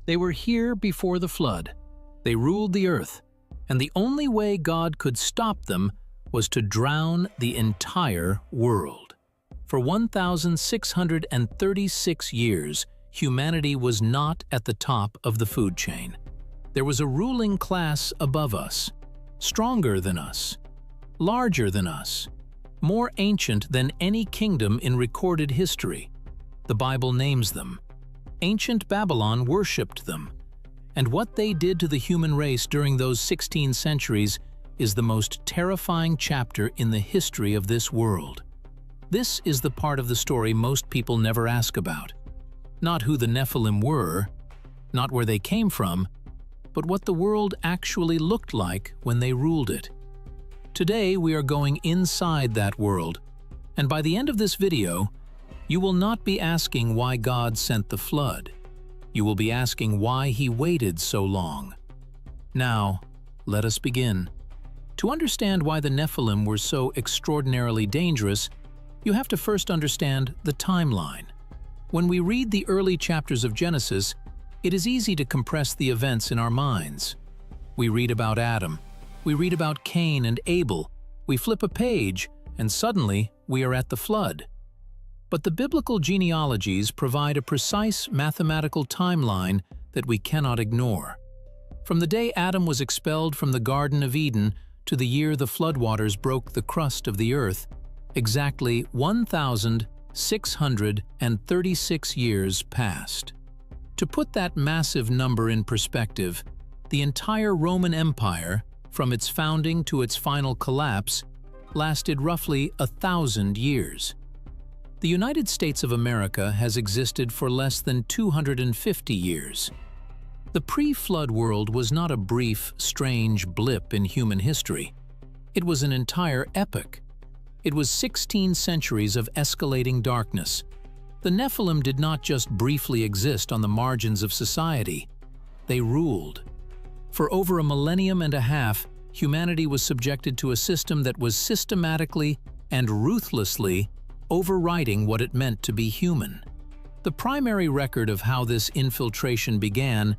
They were here before the flood. They ruled the earth, and the only way God could stop them was to drown the entire world. For 1,636 years, humanity was not at the top of the food chain. There was a ruling class above us, stronger than us, larger than us, more ancient than any kingdom in recorded history. The Bible names them. Ancient Babylon worshipped them, and what they did to the human race during those 16 centuries is the most terrifying chapter in the history of this world. This is the part of the story most people never ask about. Not who the Nephilim were, not where they came from, but what the world actually looked like when they ruled it. Today we are going inside that world, and by the end of this video, you will not be asking why God sent the flood. You will be asking why He waited so long. Now, let us begin. To understand why the Nephilim were so extraordinarily dangerous, you have to first understand the timeline. When we read the early chapters of Genesis, it is easy to compress the events in our minds. We read about Adam, we read about Cain and Abel, we flip a page, and suddenly we are at the flood. But the biblical genealogies provide a precise mathematical timeline that we cannot ignore. From the day Adam was expelled from the Garden of Eden to the year the floodwaters broke the crust of the earth, exactly 1,636 years passed. To put that massive number in perspective, the entire Roman Empire, from its founding to its final collapse, lasted roughly 1,000 years. The United States of America has existed for less than 250 years. The pre-flood world was not a brief, strange blip in human history. It was an entire epoch. It was 16 centuries of escalating darkness. The Nephilim did not just briefly exist on the margins of society. They ruled. For over a millennium and a half, humanity was subjected to a system that was systematically and ruthlessly overriding what it meant to be human. The primary record of how this infiltration began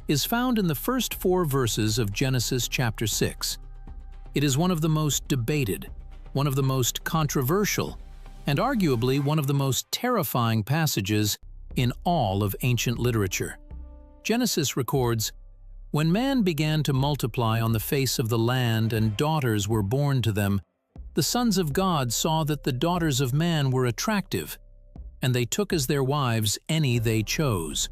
is found in the first 4 verses of Genesis chapter 6. It is one of the most debated, one of the most controversial, and arguably one of the most terrifying passages in all of ancient literature. Genesis records, "When man began to multiply on the face of the land and daughters were born to them, the sons of God saw that the daughters of man were attractive, and they took as their wives any they chose."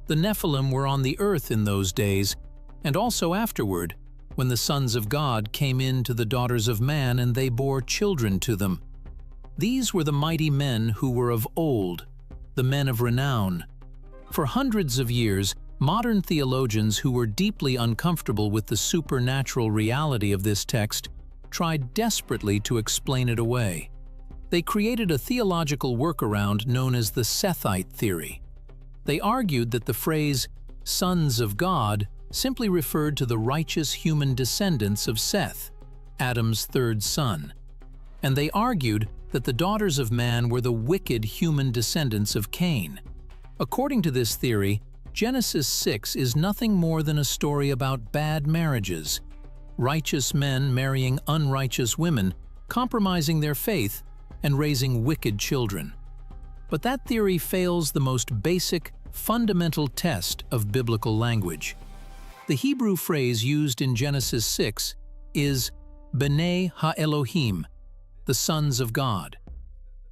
The Nephilim were on the earth in those days, and also afterward, when the sons of God came in to the daughters of man and they bore children to them. These were the mighty men who were of old, the men of renown. For hundreds of years, modern theologians who were deeply uncomfortable with the supernatural reality of this text tried desperately to explain it away. They created a theological workaround known as the Sethite theory. They argued that the phrase, "sons of God," simply referred to the righteous human descendants of Seth, Adam's third son. And they argued that the daughters of man were the wicked human descendants of Cain. According to this theory, Genesis 6 is nothing more than a story about bad marriages, righteous men marrying unrighteous women, compromising their faith, and raising wicked children. But that theory fails the most basic, fundamental test of biblical language. The Hebrew phrase used in Genesis 6 is B'nai Ha-Elohim, the sons of God.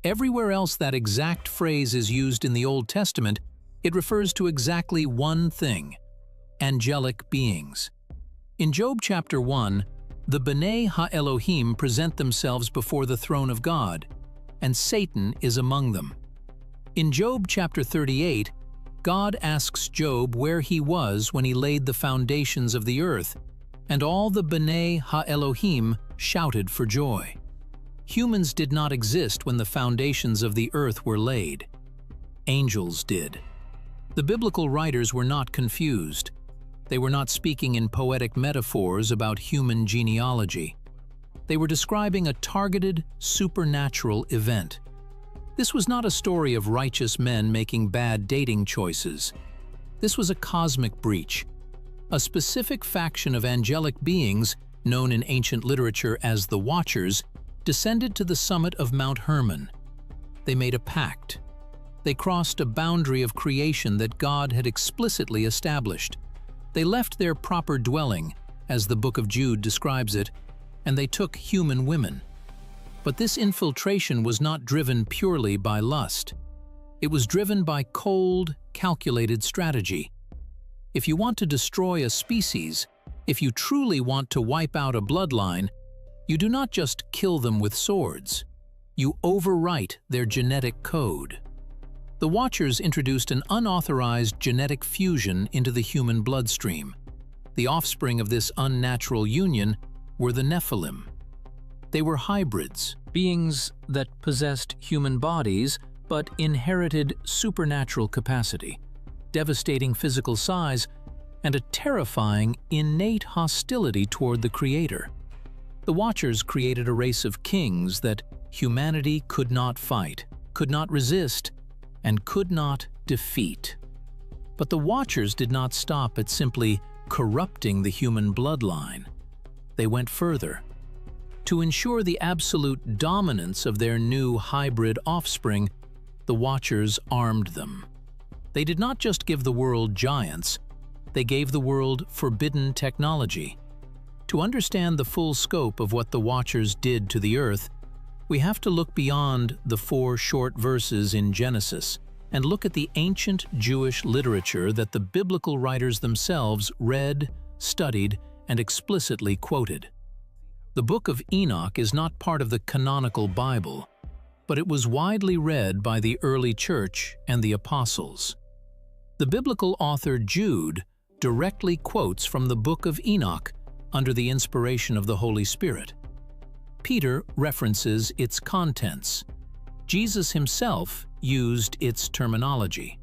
Everywhere else that exact phrase is used in the Old Testament, it refers to exactly one thing: angelic beings. In Job chapter 1, the B'nai Ha-Elohim present themselves before the throne of God, and Satan is among them. In Job chapter 38, God asks Job where he was when he laid the foundations of the earth, and all the B'nai Ha-Elohim shouted for joy. Humans did not exist when the foundations of the earth were laid. Angels did. The biblical writers were not confused. They were not speaking in poetic metaphors about human genealogy. They were describing a targeted, supernatural event. This was not a story of righteous men making bad dating choices. This was a cosmic breach. A specific faction of angelic beings, known in ancient literature as the Watchers, descended to the summit of Mount Hermon. They made a pact. They crossed a boundary of creation that God had explicitly established. They left their proper dwelling, as the Book of Jude describes it, and they took human women. But this infiltration was not driven purely by lust. It was driven by cold, calculated strategy. If you want to destroy a species, if you truly want to wipe out a bloodline, you do not just kill them with swords. You overwrite their genetic code. The Watchers introduced an unauthorized genetic fusion into the human bloodstream. The offspring of this unnatural union were the Nephilim. They were hybrids, beings that possessed human bodies but inherited supernatural capacity, devastating physical size, and a terrifying, innate hostility toward the Creator. The Watchers created a race of kings that humanity could not fight, could not resist, and could not defeat. But the Watchers did not stop at simply corrupting the human bloodline. They went further. To ensure the absolute dominance of their new hybrid offspring, the Watchers armed them. They did not just give the world giants, they gave the world forbidden technology. To understand the full scope of what the Watchers did to the earth, we have to look beyond the 4 short verses in Genesis and look at the ancient Jewish literature that the biblical writers themselves read, studied, and explicitly quoted. The Book of Enoch is not part of the canonical Bible, but it was widely read by the early church and the apostles. The biblical author Jude directly quotes from the Book of Enoch under the inspiration of the Holy Spirit. Peter references its contents. Jesus himself used its terminology.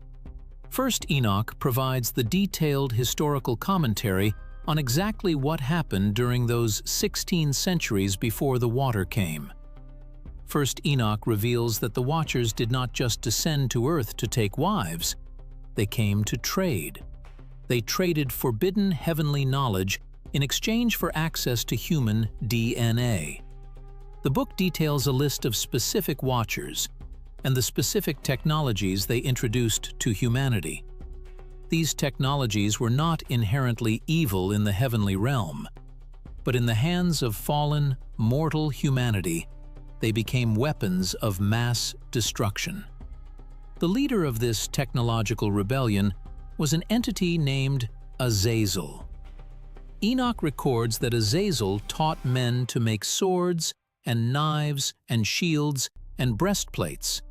First Enoch provides the detailed historical commentary on exactly what happened during those 16 centuries before the water came. First Enoch reveals that the Watchers did not just descend to earth to take wives, they came to trade. They traded forbidden heavenly knowledge in exchange for access to human DNA. The book details a list of specific Watchers and the specific technologies they introduced to humanity. These technologies were not inherently evil in the heavenly realm, but in the hands of fallen, mortal humanity, they became weapons of mass destruction. The leader of this technological rebellion was an entity named Azazel. Enoch records that Azazel taught men to make swords and knives and shields and breastplates,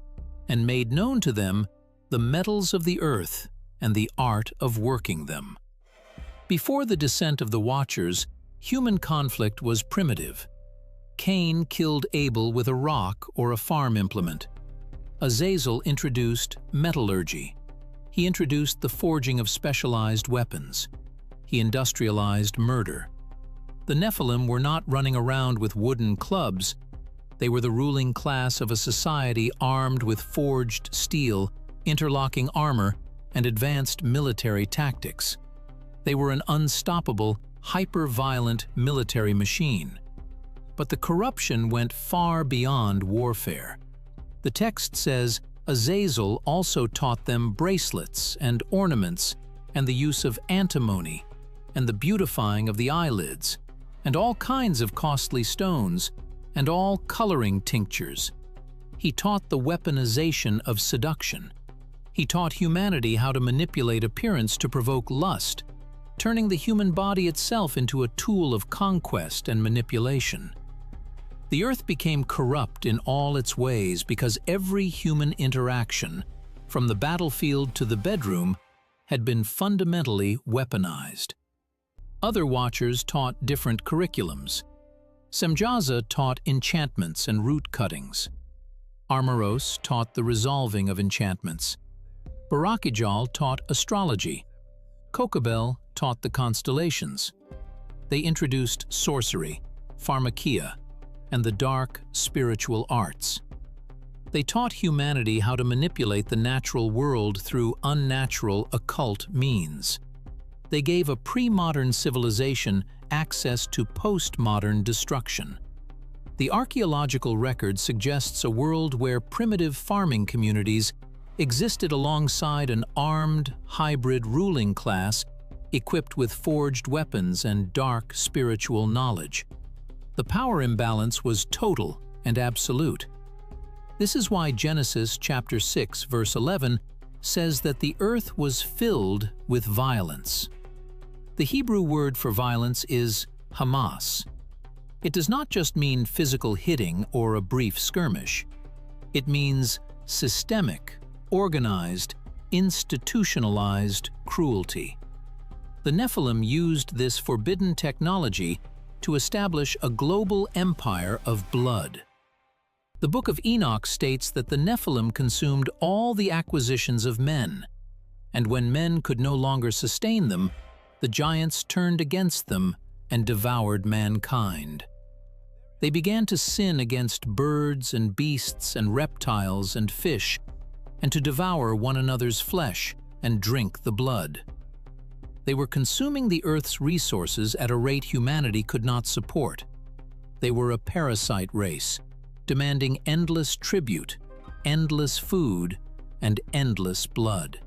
and made known to them the metals of the earth and the art of working them. Before the descent of the Watchers, human conflict was primitive. Cain killed Abel with a rock or a farm implement. Azazel introduced metallurgy. He introduced the forging of specialized weapons. He industrialized murder. The Nephilim were not running around with wooden clubs. They were the ruling class of a society armed with forged steel, interlocking armor, and advanced military tactics. They were an unstoppable, hyper-violent military machine. But the corruption went far beyond warfare. The text says Azazel also taught them bracelets and ornaments and the use of antimony and the beautifying of the eyelids and all kinds of costly stones and all coloring tinctures. He taught the weaponization of seduction. He taught humanity how to manipulate appearance to provoke lust, turning the human body itself into a tool of conquest and manipulation. The earth became corrupt in all its ways because every human interaction, from the battlefield to the bedroom, had been fundamentally weaponized. Other Watchers taught different curriculums. Semjaza taught enchantments and root cuttings. Armoros taught the resolving of enchantments. Barakijal taught astrology. Kokabel taught the constellations. They introduced sorcery, pharmakia, and the dark spiritual arts. They taught humanity how to manipulate the natural world through unnatural, occult means. They gave a pre-modern civilization access to post-modern destruction. The archaeological record suggests a world where primitive farming communities existed alongside an armed, hybrid ruling class equipped with forged weapons and dark spiritual knowledge. The power imbalance was total and absolute. This is why Genesis chapter 6, verse 11 says that the earth was filled with violence. The Hebrew word for violence is Hamas. It does not just mean physical hitting or a brief skirmish. It means systemic, organized, institutionalized cruelty. The Nephilim used this forbidden technology to establish a global empire of blood. The Book of Enoch states that the Nephilim consumed all the acquisitions of men, and when men could no longer sustain them, the giants turned against them and devoured mankind. They began to sin against birds and beasts and reptiles and fish, and to devour one another's flesh and drink the blood. They were consuming the earth's resources at a rate humanity could not support. They were a parasite race, demanding endless tribute, endless food, and endless blood.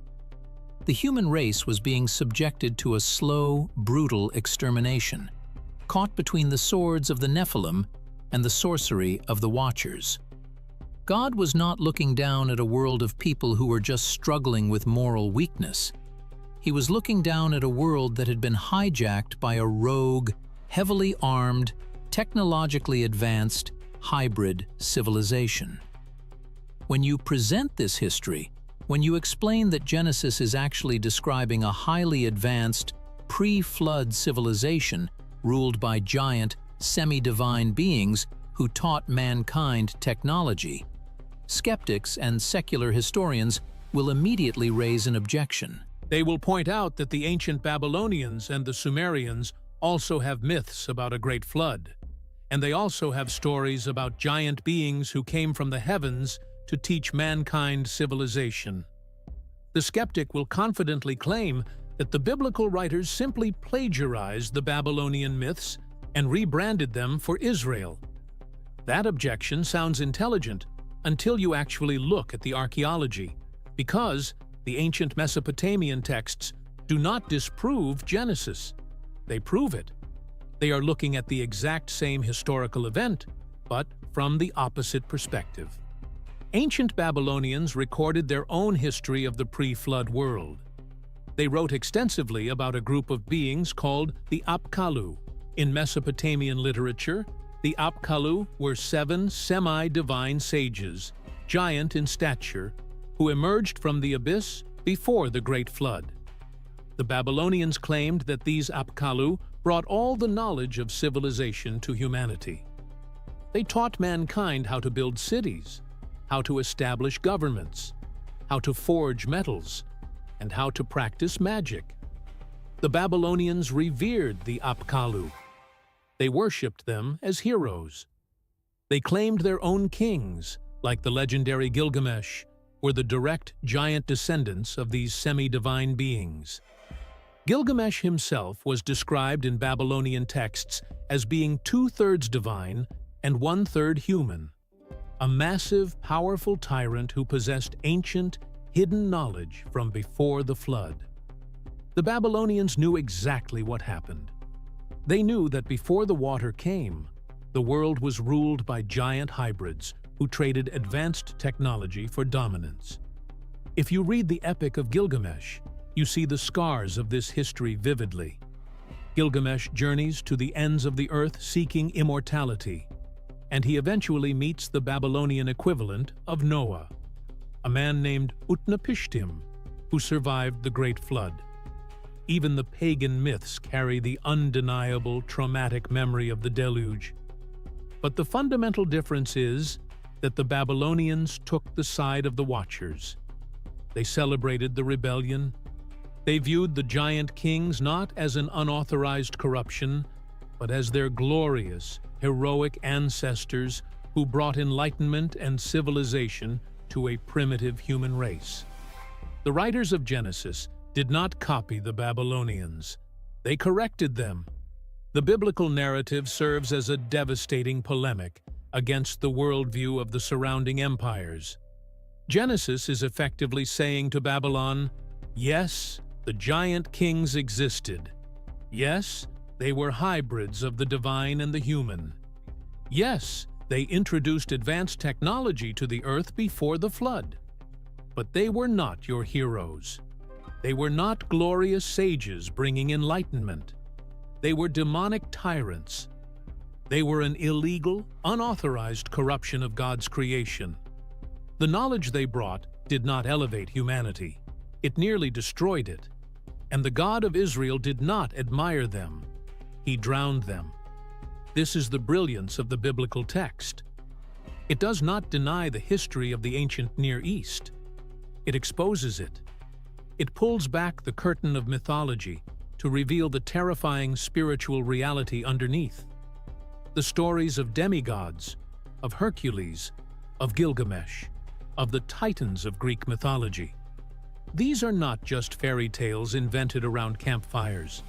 The human race was being subjected to a slow, brutal extermination, caught between the swords of the Nephilim and the sorcery of the Watchers. God was not looking down at a world of people who were just struggling with moral weakness. He was looking down at a world that had been hijacked by a rogue, heavily armed, technologically advanced, hybrid civilization. When you present this history, when you explain that Genesis is actually describing a highly advanced, pre-flood civilization ruled by giant, semi-divine beings who taught mankind technology, skeptics and secular historians will immediately raise an objection. They will point out that the ancient Babylonians and the Sumerians also have myths about a great flood, and they also have stories about giant beings who came from the heavens to teach mankind civilization. The skeptic will confidently claim that the biblical writers simply plagiarized the Babylonian myths and rebranded them for Israel. That objection sounds intelligent until you actually look at the archaeology, because the ancient Mesopotamian texts do not disprove Genesis. They prove it. They are looking at the exact same historical event, but from the opposite perspective. Ancient Babylonians recorded their own history of the pre-flood world. They wrote extensively about a group of beings called the Apkallu. In Mesopotamian literature, the Apkallu were 7 semi-divine sages, giant in stature, who emerged from the abyss before the Great Flood. The Babylonians claimed that these Apkallu brought all the knowledge of civilization to humanity. They taught mankind how to build cities, how to establish governments, how to forge metals, and how to practice magic. The Babylonians revered the Apkallu. They worshipped them as heroes. They claimed their own kings, like the legendary Gilgamesh, were the direct giant descendants of these semi-divine beings. Gilgamesh himself was described in Babylonian texts as being 2/3 divine and 1/3 human, a massive, powerful tyrant who possessed ancient, hidden knowledge from before the flood. The Babylonians knew exactly what happened. They knew that before the water came, the world was ruled by giant hybrids who traded advanced technology for dominance. If you read the Epic of Gilgamesh, you see the scars of this history vividly. Gilgamesh journeys to the ends of the earth seeking immortality, and he eventually meets the Babylonian equivalent of Noah, a man named Utnapishtim, who survived the Great Flood. Even the pagan myths carry the undeniable traumatic memory of the deluge. But the fundamental difference is that the Babylonians took the side of the Watchers. They celebrated the rebellion. They viewed the giant kings not as an unauthorized corruption, but as their glorious, heroic ancestors who who brought enlightenment and civilization to a primitive human race. The writers of Genesis did not copy the Babylonians. They corrected them. The biblical narrative serves as a devastating polemic against the worldview of the surrounding empires. Genesis is effectively saying to Babylon, yes, the giant kings existed. Yes, they were hybrids of the divine and the human. Yes, they introduced advanced technology to the earth before the flood. But they were not your heroes. They were not glorious sages bringing enlightenment. They were demonic tyrants. They were an illegal, unauthorized corruption of God's creation. The knowledge they brought did not elevate humanity. It nearly destroyed it. And the God of Israel did not admire them. He drowned them. This is the brilliance of the biblical text. It does not deny the history of the ancient Near East. It exposes it. It pulls back the curtain of mythology to reveal the terrifying spiritual reality underneath. The stories of demigods, of Hercules, of Gilgamesh, of the titans of Greek mythology. These are not just fairy tales invented around campfires.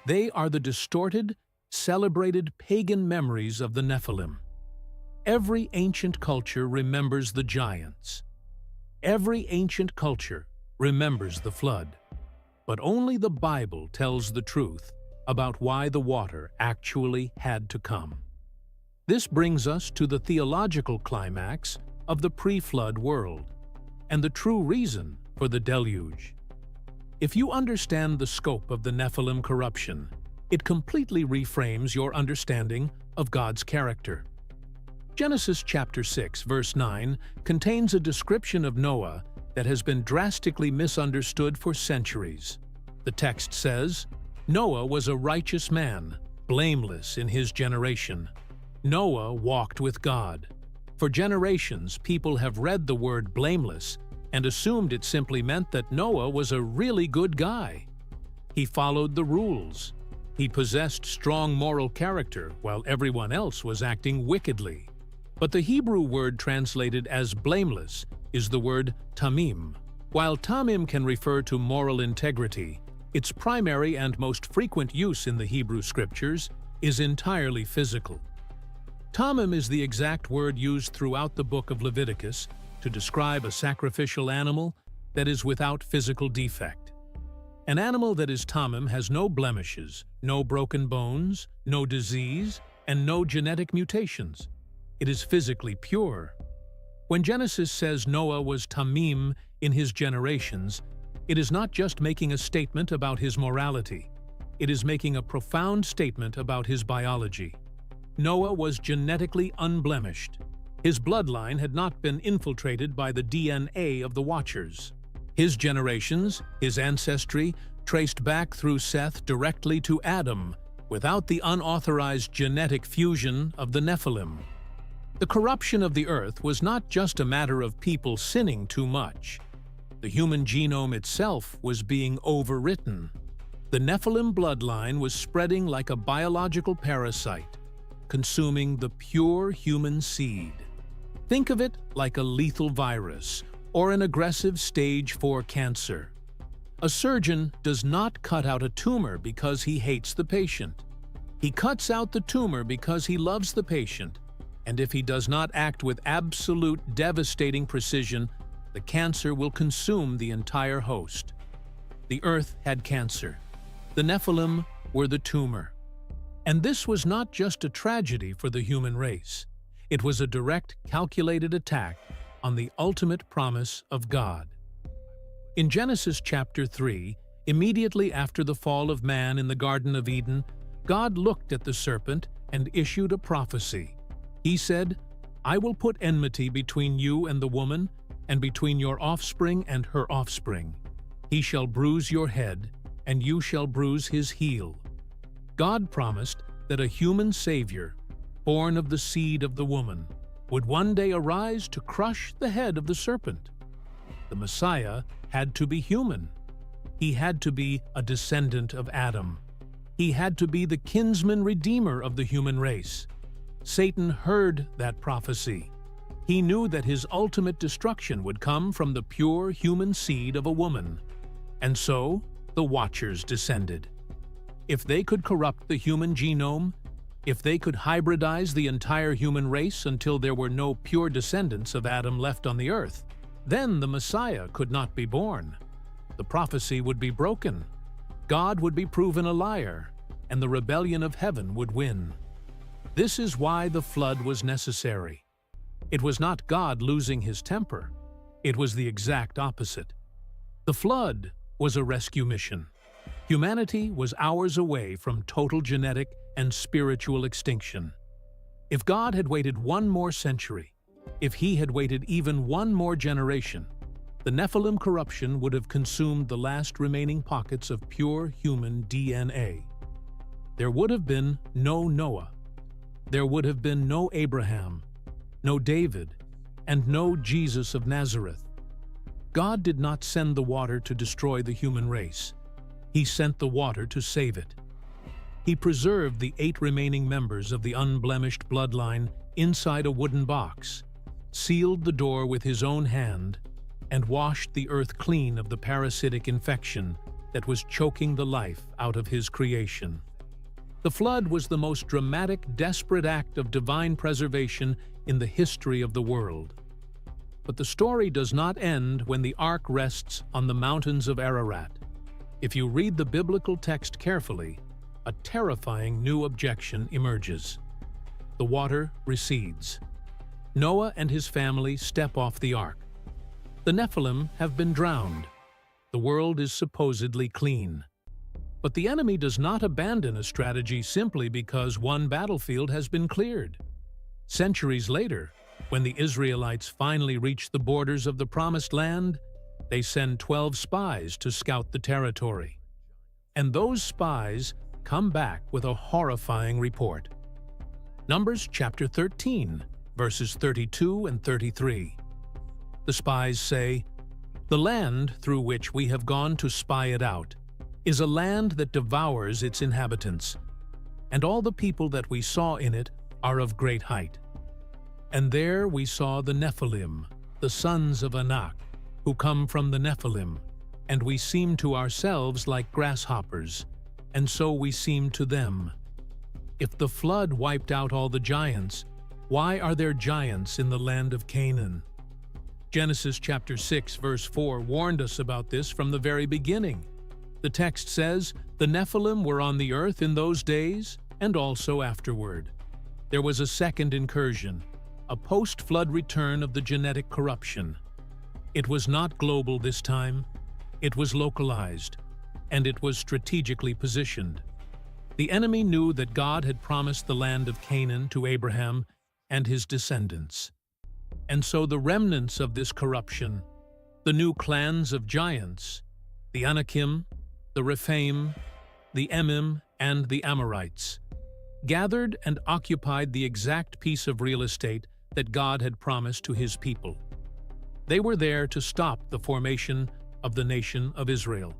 They are the distorted, celebrated pagan memories of the Nephilim. Every ancient culture remembers the giants. Every ancient culture remembers the flood. But only the Bible tells the truth about why the water actually had to come. This brings us to the theological climax of the pre-flood world, and the true reason for the deluge. If you understand the scope of the Nephilim corruption, it completely reframes your understanding of God's character. Genesis chapter 6, verse 9 contains a description of Noah that has been drastically misunderstood for centuries. The text says, Noah was a righteous man, blameless in his generation. Noah walked with God. For generations, people have read the word blameless and assumed it simply meant that Noah was a really good guy. He followed the rules. He possessed strong moral character while everyone else was acting wickedly. But the Hebrew word translated as blameless is the word tamim. While tamim can refer to moral integrity, its primary and most frequent use in the Hebrew scriptures is entirely physical. Tamim is the exact word used throughout the book of Leviticus to describe a sacrificial animal that is without physical defect. An animal that is tamim has no blemishes, no broken bones, no disease, and no genetic mutations. It is physically pure. When Genesis says Noah was tamim in his generations, it is not just making a statement about his morality. It is making a profound statement about his biology. Noah was genetically unblemished. His bloodline had not been infiltrated by the DNA of the Watchers. His generations, his ancestry, traced back through Seth directly to Adam, without the unauthorized genetic fusion of the Nephilim. The corruption of the earth was not just a matter of people sinning too much. The human genome itself was being overwritten. The Nephilim bloodline was spreading like a biological parasite, consuming the pure human seed. Think of it like a lethal virus or an aggressive stage 4 cancer. A surgeon does not cut out a tumor because he hates the patient. He cuts out the tumor because he loves the patient, and if he does not act with absolute devastating precision, the cancer will consume the entire host. The earth had cancer. The Nephilim were the tumor. And this was not just a tragedy for the human race. It was a direct, calculated attack on the ultimate promise of God. In Genesis chapter 3, immediately after the fall of man in the Garden of Eden, God looked at the serpent and issued a prophecy. He said, "I will put enmity between you and the woman, and between your offspring and her offspring. He shall bruise your head, and you shall bruise his heel." God promised that a human Savior, born of the seed of the woman, would one day arise to crush the head of the serpent. The Messiah had to be human. He had to be a descendant of Adam. He had to be the kinsman redeemer of the human race. Satan heard that prophecy. He knew that his ultimate destruction would come from the pure human seed of a woman. And so, the Watchers descended. If they could corrupt the human genome, if they could hybridize the entire human race until there were no pure descendants of Adam left on the earth, then the Messiah could not be born. The prophecy would be broken. God would be proven a liar, and the rebellion of heaven would win. This is why the flood was necessary. It was not God losing his temper. It was the exact opposite. The flood was a rescue mission. Humanity was hours away from total genetic and spiritual extinction. If God had waited one more century, if he had waited even one more generation, the Nephilim corruption would have consumed the last remaining pockets of pure human DNA. There would have been no Noah. There would have been no Abraham, no David, and no Jesus of Nazareth. God did not send the water to destroy the human race. He sent the water to save it. He preserved the 8 remaining members of the unblemished bloodline inside a wooden box, sealed the door with his own hand, and washed the earth clean of the parasitic infection that was choking the life out of his creation. The flood was the most dramatic, desperate act of divine preservation in the history of the world. But the story does not end when the ark rests on the mountains of Ararat. If you read the biblical text carefully, a terrifying new objection emerges. The water recedes. Noah and his family step off the ark. The Nephilim have been drowned. The world is supposedly clean. But the enemy does not abandon a strategy simply because one battlefield has been cleared. Centuries later, when the Israelites finally reach the borders of the Promised Land, they send 12 spies to scout the territory. And those spies come back with a horrifying report. Numbers chapter 13, verses 32 and 33. The spies say, "The land through which we have gone to spy it out is a land that devours its inhabitants, and all the people that we saw in it are of great height. And there we saw the Nephilim, the sons of Enoch, who come from the Nephilim, and we seemed to ourselves like grasshoppers, and so we seemed to them. If the flood wiped out all the giants, why are there giants in the land of Canaan?" Genesis chapter 6 verse 4 warned us about this from the very beginning. The text says, "The Nephilim were on the earth in those days and also afterward." There was a second incursion, a post-flood return of the genetic corruption. It was not global this time. It was localized, and it was strategically positioned. The enemy knew that God had promised the land of Canaan to Abraham and his descendants. And so the remnants of this corruption, the new clans of giants, the Anakim, the Rephaim, the Emim, and the Amorites, gathered and occupied the exact piece of real estate that God had promised to his people. They were there to stop the formation of the nation of Israel.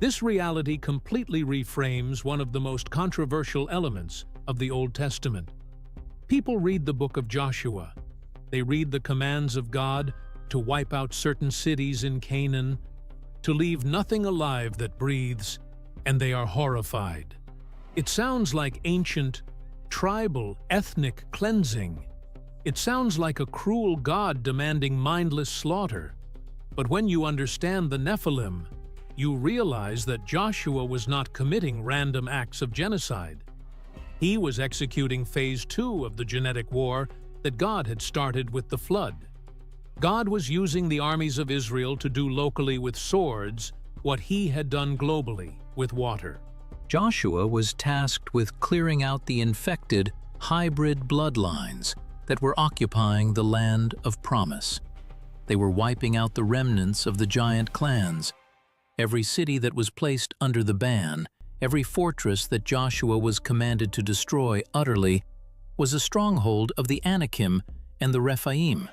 This reality completely reframes one of the most controversial elements of the Old Testament. People read the book of Joshua. They read the commands of God to wipe out certain cities in Canaan, to leave nothing alive that breathes, and they are horrified. It sounds like ancient, tribal, ethnic cleansing. It sounds like a cruel God demanding mindless slaughter. But when you understand the Nephilim, you realize that Joshua was not committing random acts of genocide. He was executing phase 2 of the genetic war that God had started with the flood. God was using the armies of Israel to do locally with swords what he had done globally with water. Joshua was tasked with clearing out the infected, hybrid bloodlines that were occupying the land of promise. They were wiping out the remnants of the giant clans. Every city that was placed under the ban, every fortress that Joshua was commanded to destroy utterly, was a stronghold of the Anakim and the Rephaim.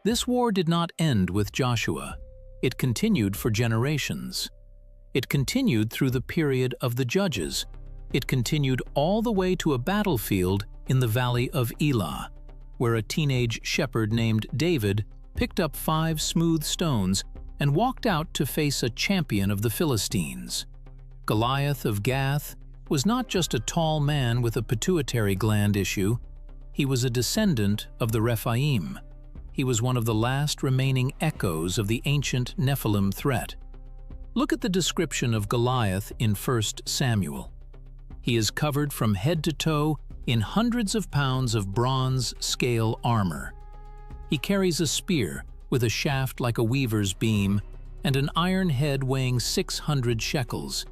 This war did not end with Joshua. It continued for generations. It continued through the period of the Judges. It continued all the way to a battlefield in the valley of Elah, where a teenage shepherd named David picked up 5 smooth stones and walked out to face a champion of the Philistines. Goliath of Gath was not just a tall man with a pituitary gland issue, he was a descendant of the Rephaim. He was one of the last remaining echoes of the ancient Nephilim threat. Look at the description of Goliath in 1 Samuel. He is covered from head to toe in hundreds of pounds of bronze scale armor. He carries a spear with a shaft like a weaver's beam and an iron head weighing 600 shekels.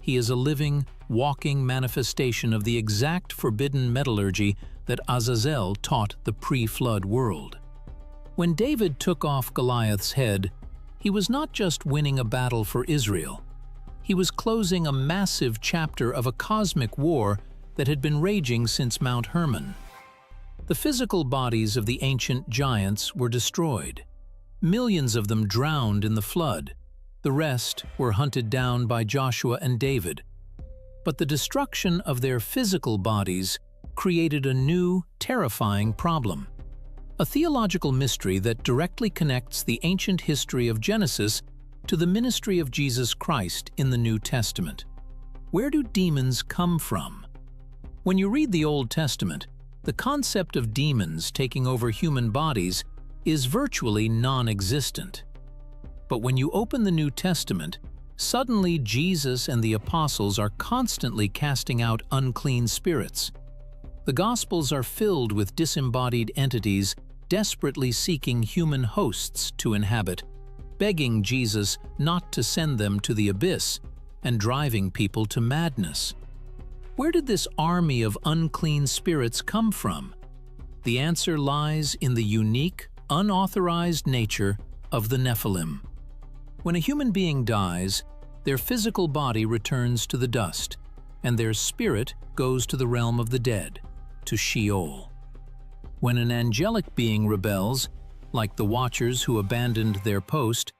He is a living, walking manifestation of the exact forbidden metallurgy that Azazel taught the pre-flood world. When David took off Goliath's head, he was not just winning a battle for Israel. He was closing a massive chapter of a cosmic war that had been raging since Mount Hermon. The physical bodies of the ancient giants were destroyed. Millions of them drowned in the flood. The rest were hunted down by Joshua and David. But the destruction of their physical bodies created a new, terrifying problem. A theological mystery that directly connects the ancient history of Genesis to the ministry of Jesus Christ in the New Testament. Where do demons come from? When you read the Old Testament, the concept of demons taking over human bodies is virtually non-existent. But when you open the New Testament, suddenly Jesus and the apostles are constantly casting out unclean spirits. The Gospels are filled with disembodied entities desperately seeking human hosts to inhabit, begging Jesus not to send them to the abyss and driving people to madness. Where did this army of unclean spirits come from? The answer lies in the unique, unauthorized nature of the Nephilim. When a human being dies, their physical body returns to the dust, and their spirit goes to the realm of the dead, to Sheol. When an angelic being rebels, like the Watchers who abandoned their post,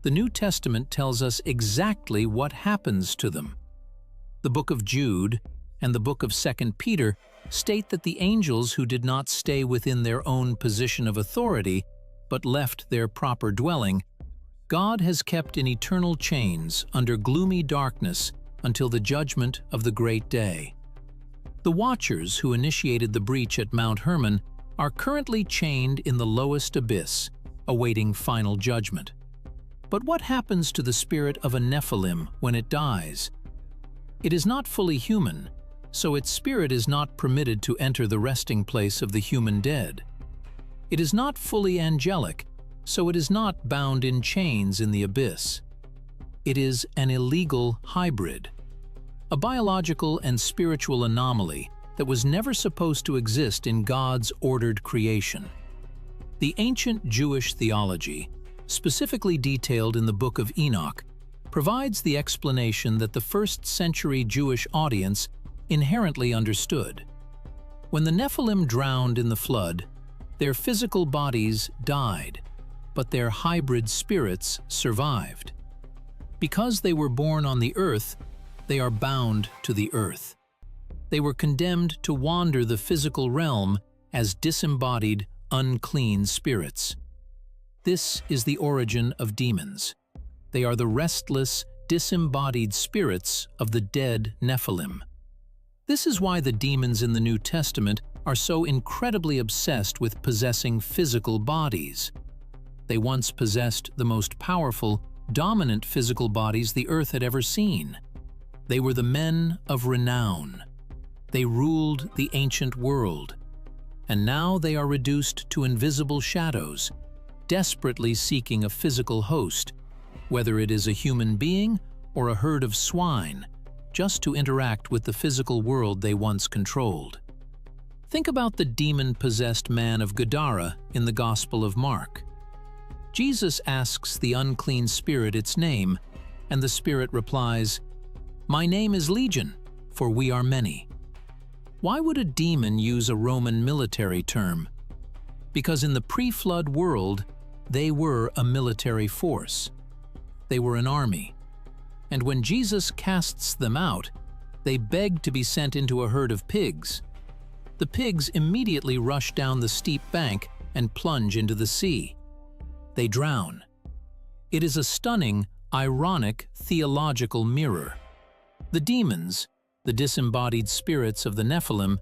the New Testament tells us exactly what happens to them. The Book of Jude and the Book of 2 Peter state that the angels who did not stay within their own position of authority, but left their proper dwelling, God has kept in eternal chains under gloomy darkness until the judgment of the great day. The Watchers who initiated the breach at Mount Hermon are currently chained in the lowest abyss, awaiting final judgment. But what happens to the spirit of a Nephilim when it dies? It is not fully human, so its spirit is not permitted to enter the resting place of the human dead. It is not fully angelic, so it is not bound in chains in the abyss. It is an illegal hybrid, a biological and spiritual anomaly that was never supposed to exist in God's ordered creation. The ancient Jewish theology, specifically detailed in the Book of Enoch, provides the explanation that the first-century Jewish audience inherently understood. When the Nephilim drowned in the flood, their physical bodies died, but their hybrid spirits survived. Because they were born on the earth, they are bound to the earth. They were condemned to wander the physical realm as disembodied, unclean spirits. This is the origin of demons. They are the restless, disembodied spirits of the dead Nephilim. This is why the demons in the New Testament are so incredibly obsessed with possessing physical bodies. They once possessed the most powerful, dominant physical bodies the earth had ever seen. They were the men of renown. They ruled the ancient world. And now they are reduced to invisible shadows, desperately seeking a physical host, whether it is a human being or a herd of swine, just to interact with the physical world they once controlled. Think about the demon-possessed man of Gadara in the Gospel of Mark. Jesus asks the unclean spirit its name, and the spirit replies, "My name is Legion, for we are many." Why would a demon use a Roman military term? Because in the pre-flood world, they were a military force. They were an army. And when Jesus casts them out, they beg to be sent into a herd of pigs. The pigs immediately rush down the steep bank and plunge into the sea. They drown. It is a stunning, ironic theological mirror. The demons, the disembodied spirits of the Nephilim,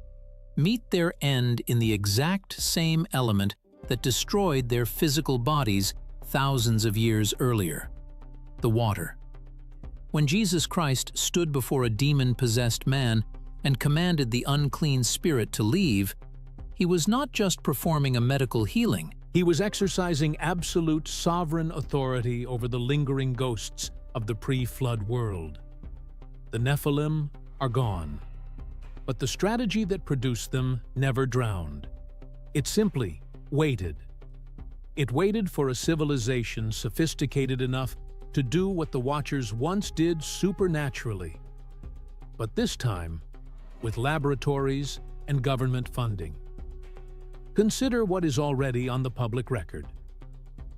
meet their end in the exact same element that destroyed their physical bodies thousands of years earlier: the water. When Jesus Christ stood before a demon-possessed man and commanded the unclean spirit to leave, he was not just performing a medical healing. He was exercising absolute sovereign authority over the lingering ghosts of the pre-flood world. The Nephilim are gone, but the strategy that produced them never drowned. It simply waited. It waited for a civilization sophisticated enough to do what the Watchers once did supernaturally, but this time with laboratories and government funding. Consider what is already on the public record.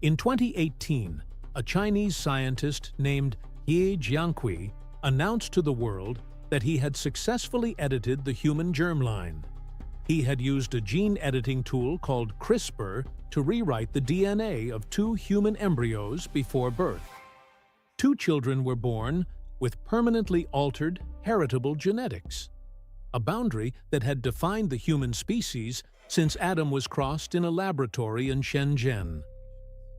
In 2018, a Chinese scientist named He Jiankui announced to the world that he had successfully edited the human germline. He had used a gene editing tool called CRISPR to rewrite the DNA of 2 human embryos before birth. 2 children were born with permanently altered, heritable genetics, a boundary that had defined the human species since Adam was crossed in a laboratory in Shenzhen.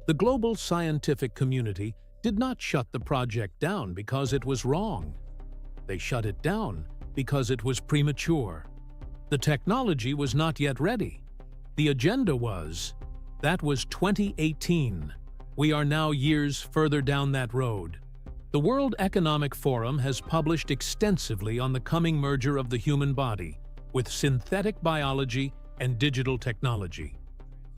The global scientific community did not shut the project down because it was wrong. They shut it down because it was premature. The technology was not yet ready. The agenda was. That was 2018. We are now years further down that road. The World Economic Forum has published extensively on the coming merger of the human body with synthetic biology and digital technology.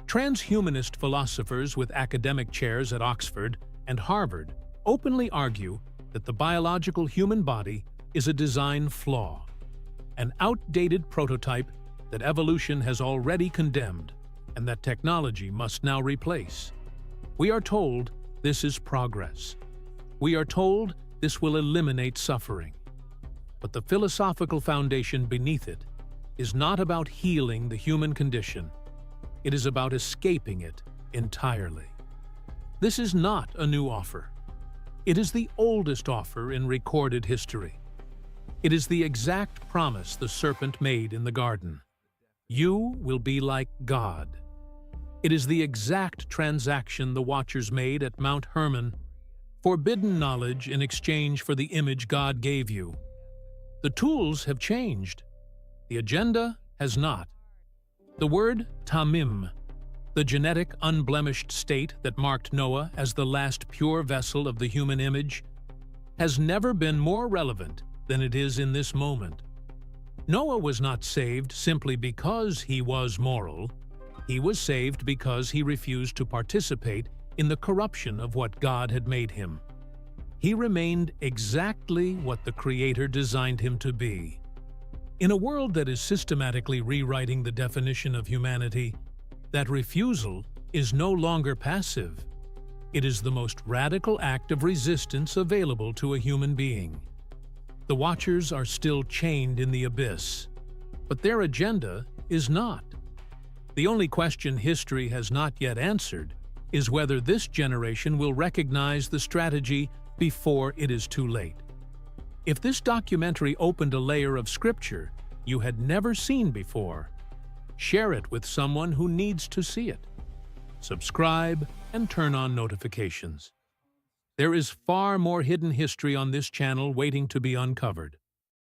Transhumanist philosophers with academic chairs at Oxford and Harvard openly argue that the biological human body is a design flaw, an outdated prototype that evolution has already condemned and that technology must now replace. We are told this is progress. We are told this will eliminate suffering. But the philosophical foundation beneath it is not about healing the human condition. It is about escaping it entirely. This is not a new offer. It is the oldest offer in recorded history. It is the exact promise the serpent made in the garden. You will be like God. It is the exact transaction the Watchers made at Mount Hermon: forbidden knowledge in exchange for the image God gave you. The tools have changed. The agenda has not. The word tamim, the genetic unblemished state that marked Noah as the last pure vessel of the human image, has never been more relevant than it is in this moment. Noah was not saved simply because he was moral. He was saved because he refused to participate in the corruption of what God had made him. He remained exactly what the Creator designed him to be. In a world that is systematically rewriting the definition of humanity, that refusal is no longer passive. It is the most radical act of resistance available to a human being. The Watchers are still chained in the abyss, but their agenda is not. The only question history has not yet answered is whether this generation will recognize the strategy before it is too late. If this documentary opened a layer of scripture you had never seen before, share it with someone who needs to see it. Subscribe and turn on notifications. There is far more hidden history on this channel waiting to be uncovered.